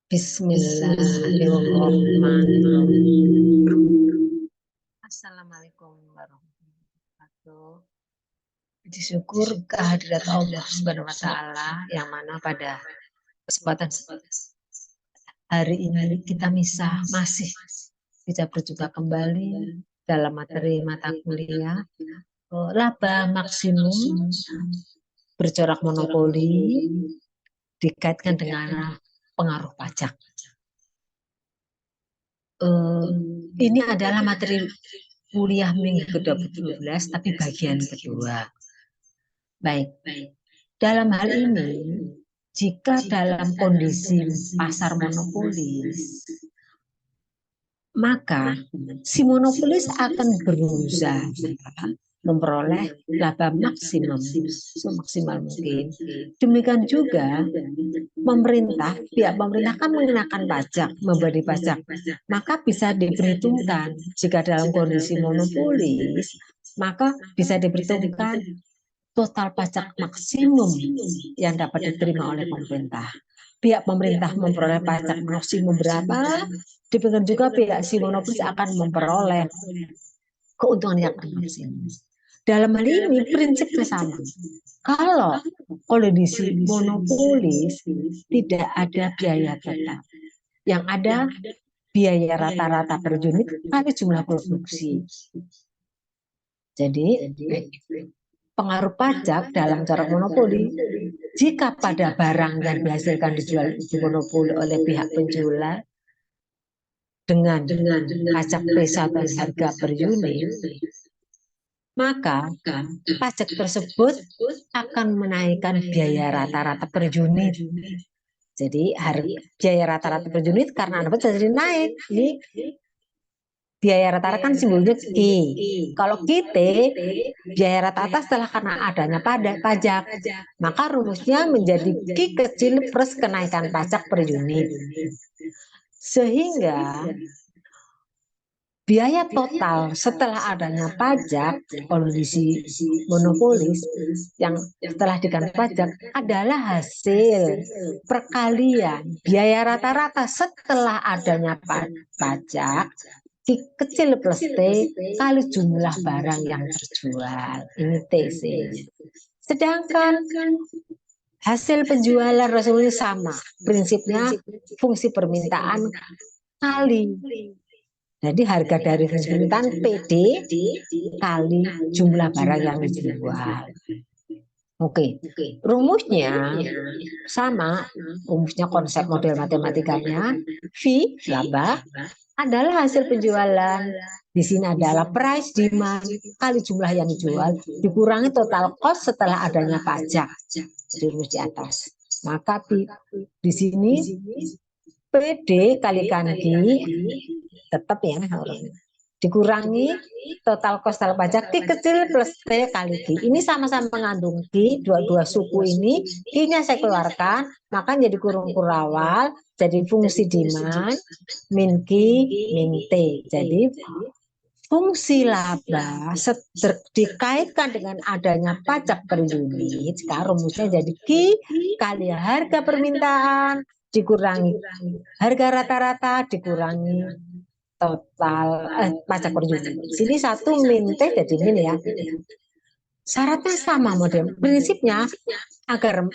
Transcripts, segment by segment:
Bismillahirrahmanirrahim. Assalamualaikum warahmatullahi wabarakatuh. Puji syukur kehadirat Allah Subhanahu wa taala yang mana pada kesempatan hari ini kita masih bisa berjumpa kembali dalam materi mata kuliah laba maksimum bercorak monopoli dikaitkan dengan pengaruh pajak. Ini adalah materi kuliah minggu ke-12 tapi bagian kedua. Baik, dalam hal ini jika dalam kondisi pasar monopolis, maka si monopolis akan berusaha memperoleh laba maksimum semaksimal mungkin. Demikian juga pihak pemerintah kan mengenakan pajak, memberi pajak, maka bisa diperhitungkan jika dalam kondisi monopolis, maka bisa diperhitungkan total pajak maksimum yang dapat diterima oleh pemerintah. Pihak pemerintah memperoleh pajak maksimum berapa, demikian juga pihak si monopolis akan memperoleh keuntungan yang maksimum. Dalam hal ini prinsipnya sama. Kalau kondisi monopolis tidak ada biaya tetap, yang ada biaya rata-rata per unit kali jumlah produksi. Jadi pengaruh pajak dalam corak monopoli jika pada barang yang dihasilkan dijual di monopoli oleh pihak penjual dengan pajak P1 harga per unit, maka pajak tersebut akan menaikkan biaya rata-rata per unit. Jadi biaya rata-rata per unit karena apa jadi naik. Ini biaya rata-rata kan simbolnya Q. Kalau kita biaya rata-rata setelah karena adanya pajak, maka rumusnya menjadi Q kecil plus kenaikan pajak per unit. Sehingga biaya total setelah adanya pajak kondisi monopolis yang setelah dikenakan pajak adalah hasil perkalian biaya rata-rata setelah adanya pajak kecil plus T kali jumlah barang yang terjual. Ini TC. Sedangkan hasil penjualan Rasulullah sama. Prinsipnya fungsi permintaan kali. Jadi harga dari fungsi permintaan PD kali jumlah barang yang dijual. Oke, rumusnya sama. Rumusnya konsep model matematikanya V laba adalah hasil penjualan. Di sini adalah price demand kali jumlah yang dijual dikurangi total cost setelah adanya pajak. Di rumus di atas. Maka di sini PD kalikan Q tetap ya dikurangi total cost pajak Q kecil plus T kali Q. Ini sama-sama mengandung Q, dua suku ini Q-nya saya keluarkan, maka jadi kurung kurawal, jadi fungsi demand min Q min T. Jadi fungsi laba dikaitkan dengan adanya pajak per unit, sekarang rumusnya jadi Q kali harga permintaan dikurangi harga rata-rata dikurangi total pajak per unit. Sini satu min T jadi min ya. Syaratnya sama model. Prinsipnya agar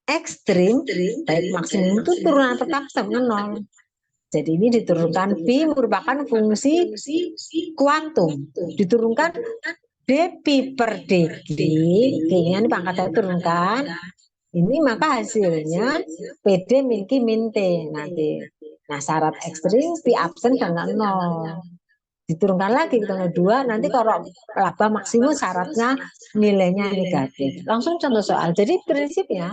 ekstrim baik maksimum itu turunan tetap sama nol. Jadi ini diturunkan P merupakan fungsi kuantum. Diturunkan dP per dG. Kayaknya ini pangkatnya turunkan. Ini maka hasilnya PD min Q min T nanti. Nah syarat ekstrim P absen dengan 0. Diturunkan lagi ke tanggal 2, nanti kalau laba maksimum syaratnya nilainya negatif. Langsung contoh soal. Jadi prinsipnya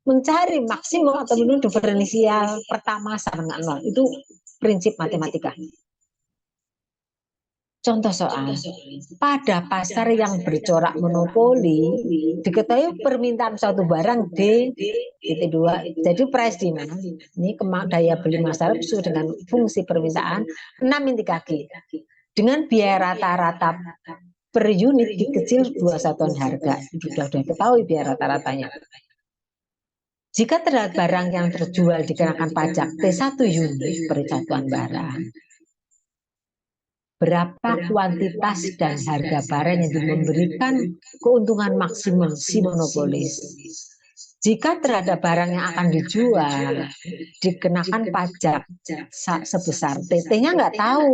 mencari maksimum atau minimum diferensial pertama sama dengan 0. Itu prinsip matematika. Contoh soal, pada pasar yang bercorak monopoli, diketahui permintaan suatu barang D-2, jadi price demand, ini daya beli masyarakat sesuai dengan fungsi permintaan 6-3G, dengan biaya rata-rata per unit kecil 2 satuan harga, sudah diketahui biaya rata-ratanya. Jika terhadap barang yang terjual dikenakan pajak T1 unit persatuan barang, berapa kuantitas dan harga barang yang memberikan keuntungan maksimum si monopolis? Jika terhadap barang yang akan dijual dikenakan pajak sebesar TT-nya nggak tahu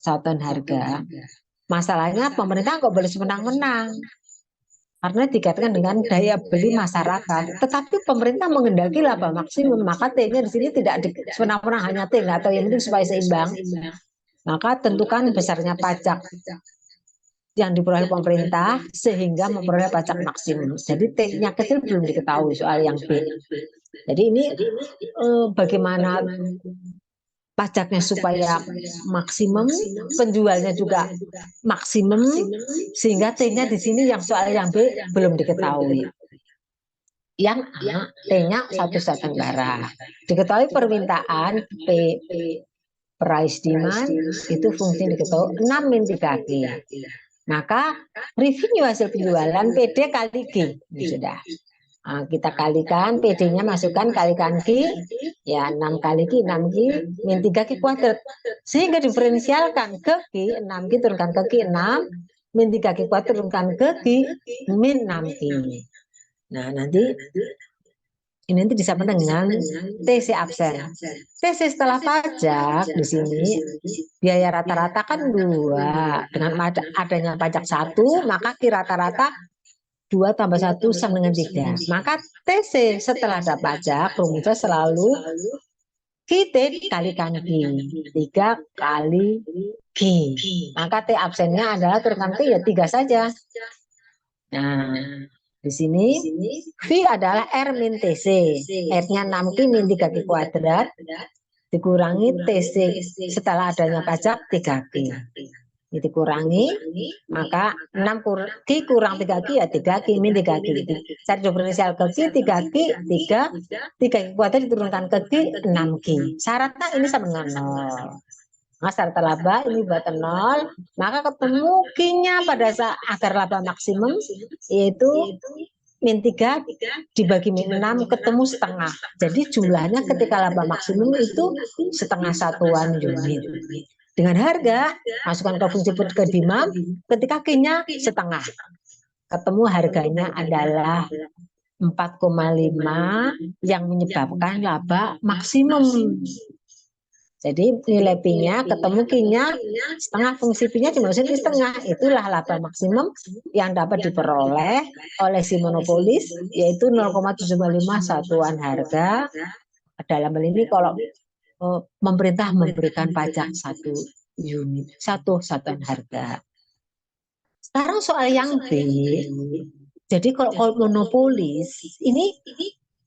satuan harga. Masalahnya pemerintah nggak boleh semenang-menang karena dikaitkan dengan daya beli masyarakat. Tetapi pemerintah mengendaki laba maksimum, maka T-nya di sini tidak semenang-menang hanya T, nggak tahu, yang penting supaya seimbang. Maka tentukan besarnya pajak yang diperoleh pemerintah sehingga memperoleh pajak maksimum. Jadi T-nya kecil belum diketahui soal yang B. Jadi ini bagaimana pajaknya supaya maksimum, penjualnya juga maksimum, sehingga T-nya di sini yang soal yang B belum diketahui. Yang A, T-nya satu satuan barang. Diketahui permintaan P, price demand, itu fungsi diketahui 6 min 3G. Maka revenue hasil penjualan PD kali G. Sudah. Nah, kita kalikan, PD-nya masukkan, kalikan G, ya 6 kali G, 6 G, min 3G kuadrat. Sehingga diferensialkan ke G, 6 G turunkan ke G, 6, min 3G kuadrat turunkan ke G, min 6G. Nah, nanti ini nanti disama dengan TC absen. TC setelah pajak di sini biaya rata-rata kan 2. Dengan adanya pajak 1, maka Q rata-rata 2 tambah 1 sama dengan 3. Maka TC setelah ada pajak rumusnya selalu kita dikalikan Q. 3 kali Q. Maka T absennya adalah turunkan T ya 3 saja. Nah, di sini V adalah R min TC. R-nya 6Q min 3Q kuadrat dikurangi TC setelah adanya pajak 3Q. Ini dikurangi, maka 6Q kurang 3Q ya 3Q min 3Q. Cari diferensial ke Q 3Q, 3Q kuadrat diturunkan ke Q 6Q. Syaratnya ini sama dengan 0. Nah, syarat laba ini buat 0, maka ketemu Q-nya pada saat agar laba maksimum yaitu min 3 dibagi min 6 ketemu setengah. Jadi jumlahnya ketika laba maksimum itu setengah satuan unit. Dengan harga, masukkan ke fungsi ke demand, ketika Q-nya setengah. Ketemu harganya adalah 4,5 yang menyebabkan laba maksimum. Jadi nilai P-nya ketemu Q-nya setengah, fungsi P-nya dimasukin di setengah. Itulah laba maksimum yang dapat diperoleh oleh si monopolis, yaitu 0,75 satuan harga. Dalam hal ini kalau pemerintah memberikan pajak 1 unit, satuan harga. Sekarang soal yang B. Jadi kalau monopolis, ini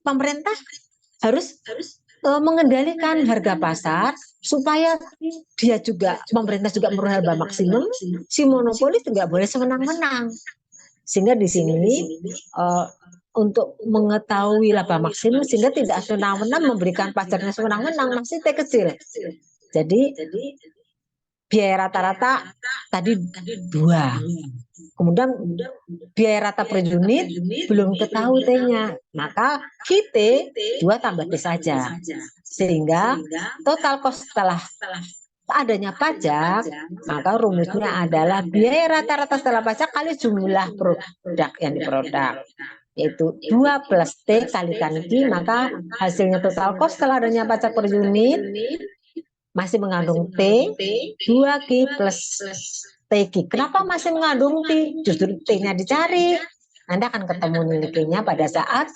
pemerintah harus mengendalikan harga pasar supaya dia juga, pemerintah juga memperoleh laba maksimum, si monopolis tidak boleh semenang-menang. Sehingga di sini untuk mengetahui laba maksimum sehingga tidak semenang-menang memberikan pajaknya semenang-menang, masih T kecil. Jadi biaya rata-rata tadi 2. Kemudian biaya rata per unit belum ketahui T-nya. Maka kita 2 tambah T saja. Sehingga total cost setelah adanya pajak, maka rumusnya adalah biaya rata-rata setelah pajak kali jumlah produk yang diproduk. Yaitu 2 plus T kalikan Q, maka hasilnya total cost setelah adanya pajak per unit masih mengandung T, 2Q plus TQ. Kenapa masih mengandung T? Justru T-nya dicari. Nanti akan ketemu nilai T-nya pada saat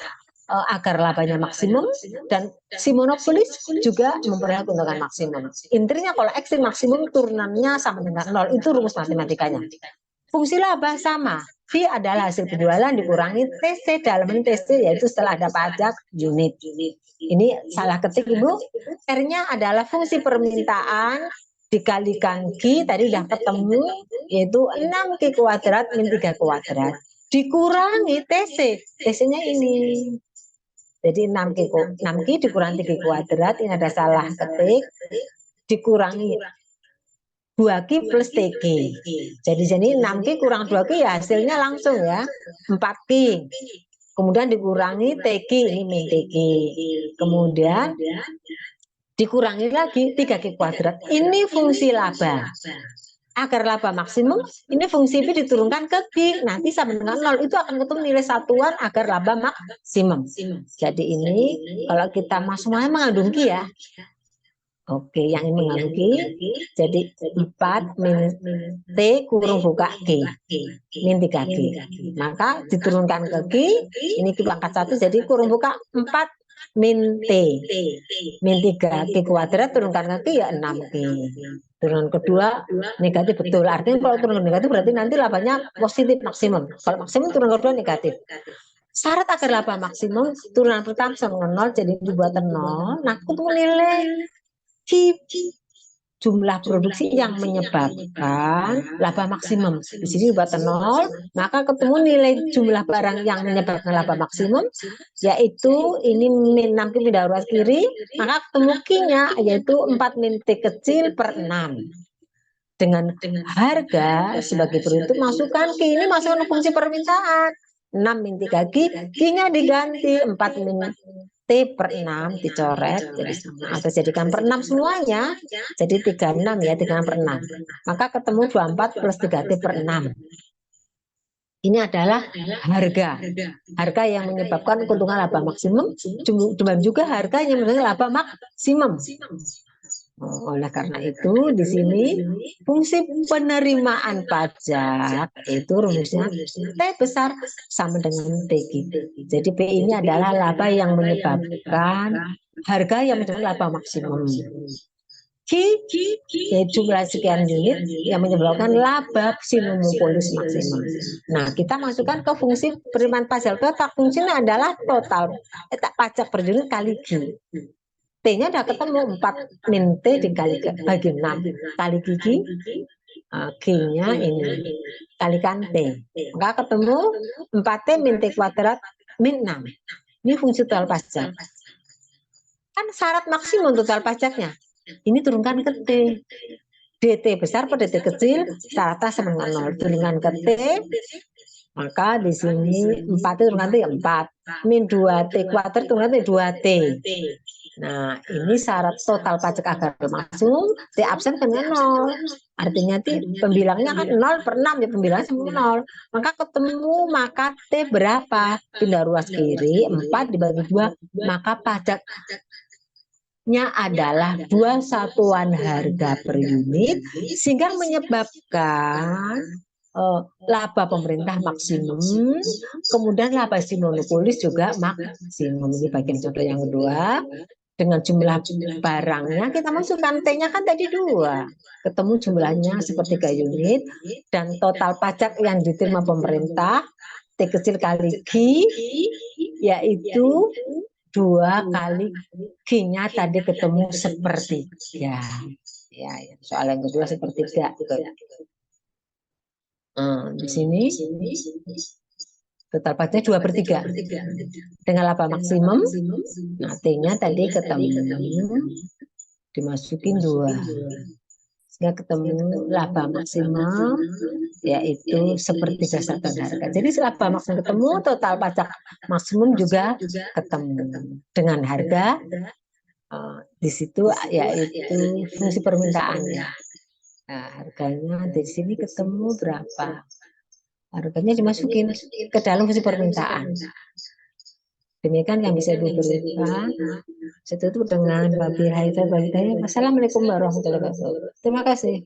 agar labanya maksimum dan si monopolis juga memperoleh keuntungan maksimum. Intinya kalau X maksimum turunannya sama dengan 0, itu rumus matematikanya. Fungsi laba sama. V adalah hasil penjualan dikurangi TC, dalam ini TC yaitu setelah ada pajak unit. Ini salah ketik Ibu. R-nya adalah fungsi permintaan dikalikan Q, tadi sudah ketemu, yaitu 6Q kuadrat min 3 kuadrat. Dikurangi TC. TC-nya ini. Jadi 6Q dikurangi 3 kuadrat, ini ada salah ketik. Dikurangi 2Q plus TQ. Jadi 6Q kurang 2Q ya hasilnya langsung ya 4Q. kemudian dikurangi TQ, ini min TQ, kemudian dikurangi lagi 3Q kuadrat. Ini fungsi laba. Agar laba maksimum, ini fungsi Pi diturunkan ke Q. Nanti sama dengan 0, itu akan ketemu nilai satuan agar laba maksimum. Jadi ini kalau kita semuanya mengandung Q ya. Oke, yang ini mengandung Q. Jadi 4 min T kurung buka Q. Min 3Q. Maka diturunkan ke Q, ini Q pangkat 1, jadi kurung buka 4 min T. Min 3Q kuadrat turunkan ke Q ya 6Q. Turunan kedua negatif, betul. Artinya kalau turun negatif berarti nanti labanya positif maksimum. Kalau maksimum turunan kedua negatif. Syarat agar laba maksimum turunan pertama sama 0, jadi dibuat 0. Nah, ketemu nilai jumlah produksi yang menyebabkan laba maksimum. Di sini dibuat 0, maka ketemu nilai jumlah barang yang menyebabkan laba maksimum, yaitu ini min 6 Q pindah ruas kiri, maka ketemu Q-nya yaitu 4 min T kecil per 6. Dengan harga sebagai penutup, masukkan Q ini masukkan fungsi permintaan. 6 min 3Q, Q-nya diganti 4 min T per 6 dicoret, jadi atau jadikan per 6 semuanya, jadi 36 ya, 36 per 6. Maka ketemu 24 plus 3T per 6. Ini adalah harga yang menyebabkan keuntungan laba maksimum, dan juga harga yang menyebabkan laba maksimum. Oleh karena itu di sini fungsi penerimaan pajak itu rumusnya T besar sama dengan TQ. Jadi P ini adalah laba yang menyebabkan harga yang menyebabkan laba maksimum. Q yaitu jumlah sekian unit yang menyebabkan laba sinmonopolis maksimum. Nah, kita masukkan ke fungsi penerimaan pajak total. Fungsinya adalah total pajak per unit kali Q. T-nya udah ketemu 4 min T dikali bagi 6 kali gigi, Q-nya ini kalikan T, maka ketemu 4T min T kuadrat min 6. Ini fungsi total pajak. Kan syarat maksimum total pajaknya. Ini turunkan ke T. DT besar per DT kecil, syaratnya sama dengan 0. Turunkan ke T, maka di sini 4 itu turunkan T 4. Min 2T kuadrat turunkan T 2T. Nah, ini syarat total pajak agar maksimum, T absen dengan 0. Artinya pembilangnya kan 0 per 6, ya pembilangnya sama 0. Maka ketemu, maka T berapa? Pindah ruas kiri, 4 dibagi 2, maka pajaknya adalah 2 satuan harga per unit, sehingga menyebabkan laba pemerintah maksimum, kemudian laba monopolis juga maksimum. Ini bagian contoh yang kedua. Dengan jumlah barangnya kita masukkan T-nya kan tadi 2, ketemu jumlahnya sepertiga unit, dan total pajak yang diterima pemerintah T kecil kali Q yaitu 2 kali Q-nya tadi ketemu sepertiga. Ya, soal yang kedua sepertiga. Di sini total pajak 2/3 dengan laba maksimum. Nah, T-nya tadi ketemu, dimasukin 2, sehingga ketemu laba maksimum yaitu sepertiga satuan harga. Jadi laba maksimum ketemu, total pajak maksimum juga ketemu dengan harga di situ yaitu fungsi permintaannya. Nah, harganya di sini ketemu berapa? Harganya dimasukin ke dalam fungsi permintaan. Demikian yang bisa diberikan. Saya tutup dengan wabillahi taufiq. Wassalamualaikum warahmatullahi wabarakatuh. Terima kasih.